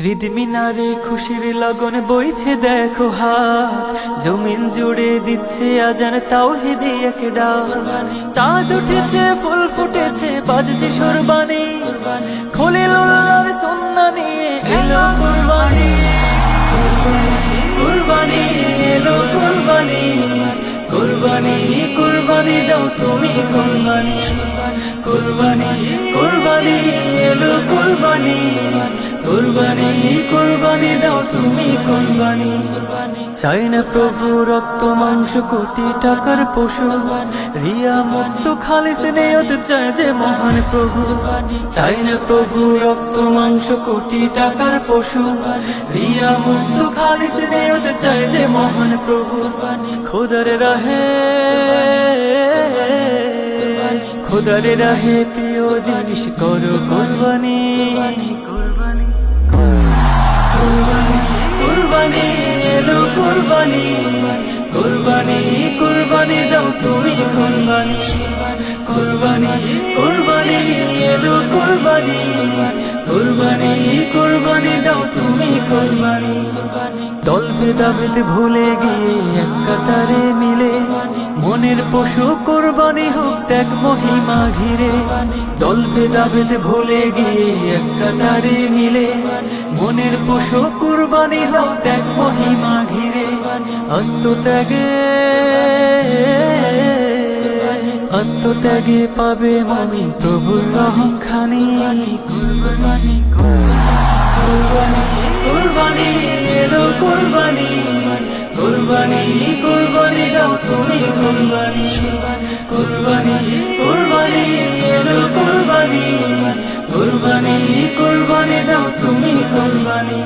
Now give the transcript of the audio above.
হৃদ মিনারে খুশির লগন বইছে দেখো হাত, জমিন জুড়ে দিচ্ছে আজান তাওহীদি এক ডাক। চাঁদ উঠেছে ফুল ফুটেছে বাজছে সুরবানি, খলিলুল্লাহর সুন্নাহ নিয়ে এলো কুরবানি। কুরবানি এলো কুরবানি, কুরবানি কুরবানি দাও তুমি কুরবানি। কুরবানি কুরবানি এলো কুরবানি, কুরবানি কুরবানি দাও তুমি কুরবানি। চাই না প্রভু রক্ত মাংস কোটি টাকার পশু, রিয়া মুক্ত খালিস নিয়ত চায় যে মহান প্রভু। চাই না প্রভু রক্ত মাংস কোটি টাকার পশু, রিয়া মুক্ত খালিস নিয়ত চায় যে মহান প্রভু। খোদার রাহে খোদার রাহে প্রিয় জিনিস করো কুরবানি। কুরবানি কুরবানি কুরবানি এলো কুরবানি, কুরবানি কুরবানি দাও তুমি কুরবানি। কুরবানি কুরবানি এলো কুরবানি, কুরবানি কুরবানি দাও তুমি কুরবানি। দল ভেদাভেদ ভুলে গিয়ে এক কাতারে মিলে, মনের পশু কুরবানি হোক ত্যাগ মহিমা ঘিরে। দল ভেদাভেদ ভুলে গিয়ে এক কাতারে মিলে, মনের পশু কুরবানি হোক ত্যাগ মহিমা ঘিরে। আত্মত্যাগে আত্মত্যাগে পাবে মুমিন প্রভুর রহম খানি। কুরবানি কুরবানি কুরবানি এলো কুরবানি, কুরবানি কুরবানি দাও তুমি কুরবানি। কুরবানি কুরবানি এলো কুরবানি, কুরবানি কুরবানি দাও তুমি কুরবানি।